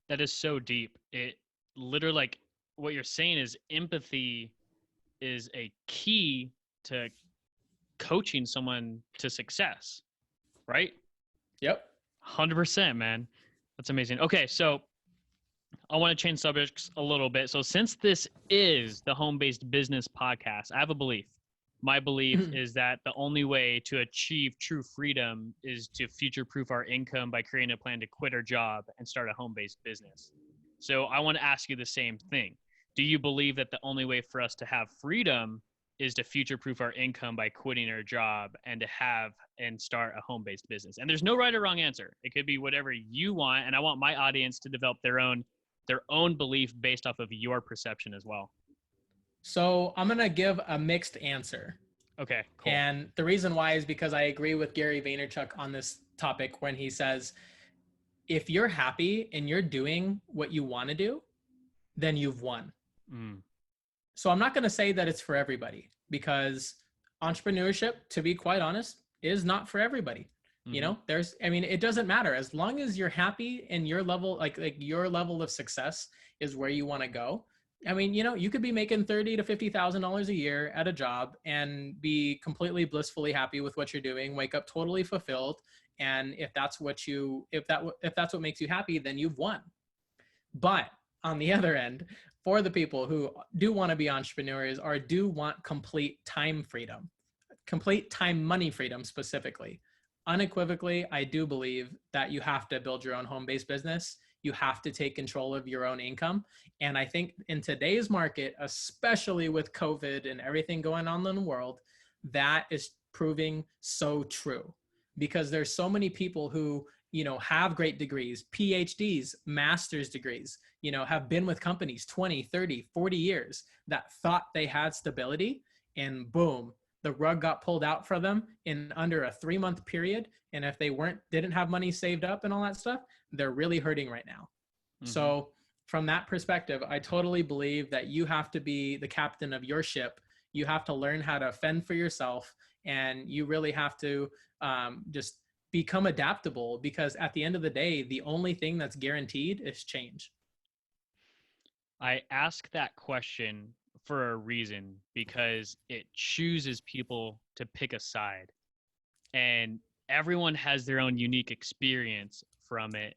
That is so deep. It literally, like, what you're saying is empathy is a key to coaching someone to success, right? Yep. 100%, man. That's amazing. Okay, so I want to change subjects a little bit. So since this is the home-based business podcast, I have a belief. My belief is that the only way to achieve true freedom is to future-proof our income by creating a plan to quit our job and start a home-based business. So I want to ask you the same thing. Do you believe that the only way for us to have freedom is to future-proof our income by quitting our job and to have and start a home-based business? And there's no right or wrong answer. It could be whatever you want, and I want my audience to develop their own belief based off of your perception as well. So I'm going to give a mixed answer. Okay, cool. And the reason why is because I agree with Gary Vaynerchuk on this topic when he says, if you're happy and you're doing what you want to do, then you've won. So I'm not going to say that it's for everybody because entrepreneurship, to be quite honest, is not for everybody. You know, it doesn't matter as long as you're happy and your level, like your level of success is where you want to go. I mean, you know, you could be making $30,000 to $50,000 a year at a job and be completely blissfully happy with what you're doing, wake up totally fulfilled. And if that's what makes you happy, then you've won. But on the other end, for the people who do want to be entrepreneurs or do want complete time freedom, complete time money freedom specifically, unequivocally, I do believe that you have to build your own home-based business. You have to take control of your own income. And I think in today's market, especially with COVID and everything going on in the world, that is proving so true because there's so many people who, you know, have great degrees, PhDs, master's degrees, you know, have been with companies 20, 30, 40 years that thought they had stability and boom, the rug got pulled out for them in under a 3-month period. And if they didn't have money saved up and all that stuff, they're really hurting right now. So from that perspective, I totally believe that you have to be the captain of your ship. You have to learn how to fend for yourself. And you really have to just become adaptable because at the end of the day, the only thing that's guaranteed is change. I ask that question for a reason because it chooses people to pick a side and everyone has their own unique experience from it.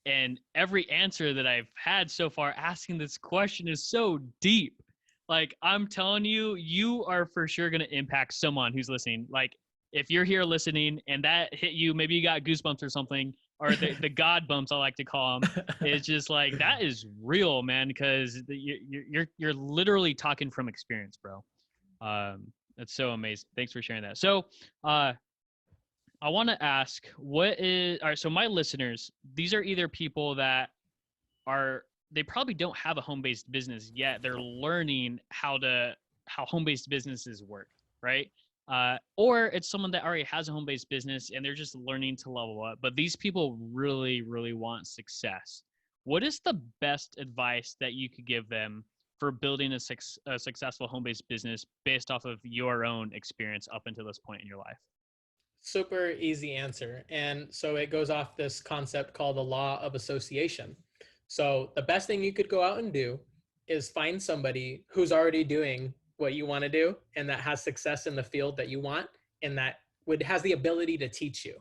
And every answer that I've had so far asking this question is so deep. Like I'm telling you, you are for sure going to impact someone who's listening. Like if you're here listening and that hit you, maybe you got goosebumps or something, or the God bumps, I like to call them. It's just like, that is real, man, because you're literally talking from experience, bro. That's so amazing. Thanks for sharing that. So I want to ask, all right, so my listeners, these are either people that they probably don't have a home-based business yet. They're learning how home-based businesses work, right? Or it's someone that already has a home-based business and they're just learning to level up. But these people really, really want success. What is the best advice that you could give them for building a successful home-based business based off of your own experience up until this point in your life? Super easy answer. And so it goes off this concept called the law of association. So the best thing you could go out and do is find somebody who's already doing what you want to do and that has success in the field that you want and that has the ability to teach you.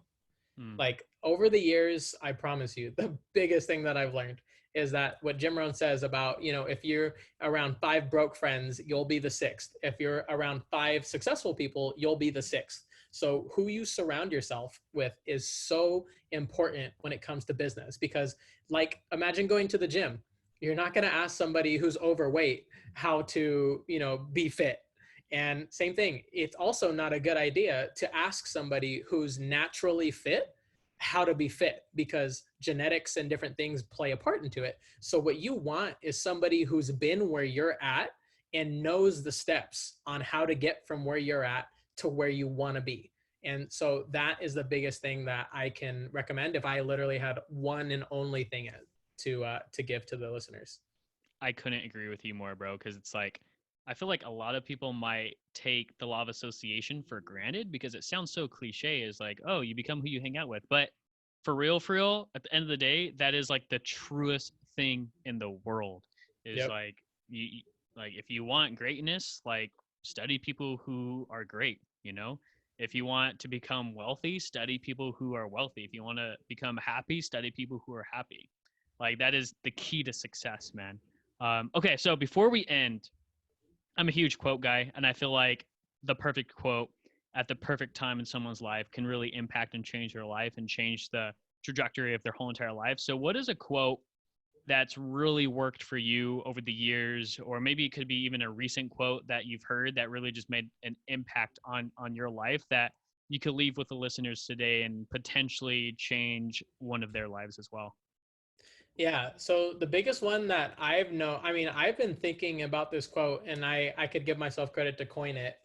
Like over the years, I promise you, the biggest thing that I've learned is that what Jim Rohn says about, if you're around 5 broke friends, you'll be the 6th. If you're around 5 successful people, you'll be the 6th. So who you surround yourself with is so important when it comes to business, because like, imagine going to the gym. You're not going to ask somebody who's overweight how to, be fit. And same thing, it's also not a good idea to ask somebody who's naturally fit how to be fit, because genetics and different things play a part into it. So what you want is somebody who's been where you're at and knows the steps on how to get from where you're at to where you want to be. And so that is the biggest thing that I can recommend if I literally had one and only thing to give to the listeners. I couldn't agree with you more, bro, because it's like, I feel like a lot of people might take the law of association for granted because it sounds so cliche. Is like, oh, you become who you hang out with. But for real, at the end of the day, that is like the truest thing in the world. Is Yep. like, like if you want greatness, like study people who are great. If you want to become wealthy, study people who are wealthy. If you want to become happy, study people who are happy. Like that is the key to success, man. Okay, so before we end, I'm a huge quote guy, and I feel like the perfect quote at the perfect time in someone's life can really impact and change their life and change the trajectory of their whole entire life. So, what is a quote that's really worked for you over the years, or maybe it could be even a recent quote that you've heard that really just made an impact on your life that you could leave with the listeners today and potentially change one of their lives as well? Yeah. So the biggest one that I've been thinking about this quote, and I could give myself credit to coin it,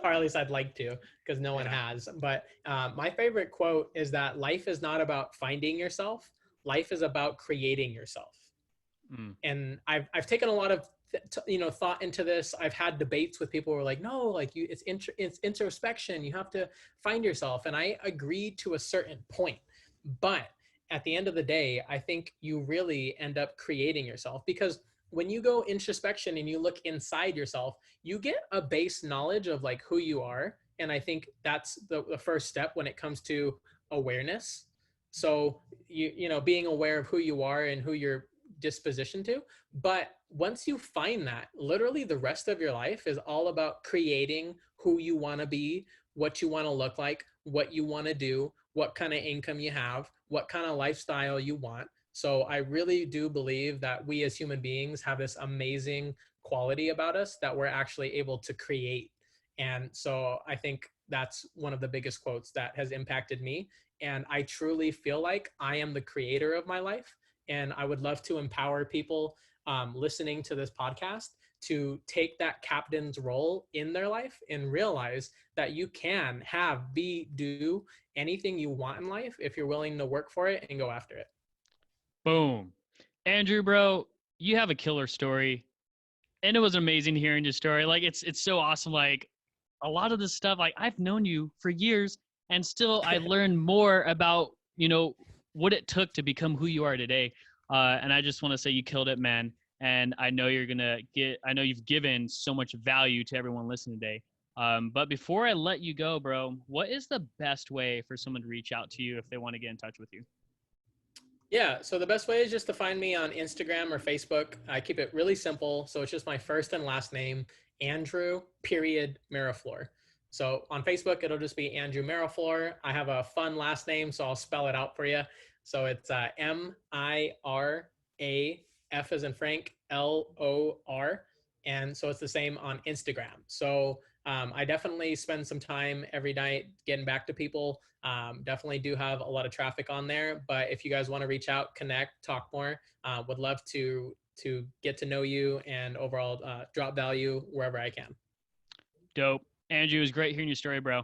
or at least I'd like to, because no one Yeah. has. But my favorite quote is that life is not about finding yourself. Life is about creating yourself. Mm. And I've taken a lot of thought into this. I've had debates with people who are like, no, like it's introspection. You have to find yourself, and I agree to a certain point, but at the end of the day, I think you really end up creating yourself, because when you go introspection and you look inside yourself, you get a base knowledge of like who you are. And I think that's the first step when it comes to awareness. So being aware of who you are and who you're disposition to. But once you find that, literally the rest of your life is all about creating who you want to be, what you want to look like, what you want to do, what kind of income you have, what kind of lifestyle you want. So I really do believe that we as human beings have this amazing quality about us that we're actually able to create. And so I think that's one of the biggest quotes that has impacted me. And I truly feel like I am the creator of my life. And I would love to empower people listening to this podcast to take that captain's role in their life and realize that you can do anything you want in life if you're willing to work for it and go after it. Boom. Andrew, bro, you have a killer story. And it was amazing hearing your story. Like it's so awesome. Like a lot of this stuff, like I've known you for years and still I learned more about, what it took to become who you are today. And I just want to say you killed it, man. And I know I know you've given so much value to everyone listening today. But before I let you go, bro, what is the best way for someone to reach out to you if they want to get in touch with you? Yeah, so the best way is just to find me on Instagram or Facebook. I keep it really simple. So it's just my first and last name, Andrew, period, Miraflor. So on Facebook, it'll just be Andrew Miraflor. I have a fun last name, so I'll spell it out for you. So it's Miraf as in Frank, LOR. And so it's the same on Instagram. So I definitely spend some time every night getting back to people. Definitely do have a lot of traffic on there, but if you guys want to reach out, connect, talk more, would love to get to know you and overall drop value wherever I can. Dope. Andrew, it was great hearing your story, bro.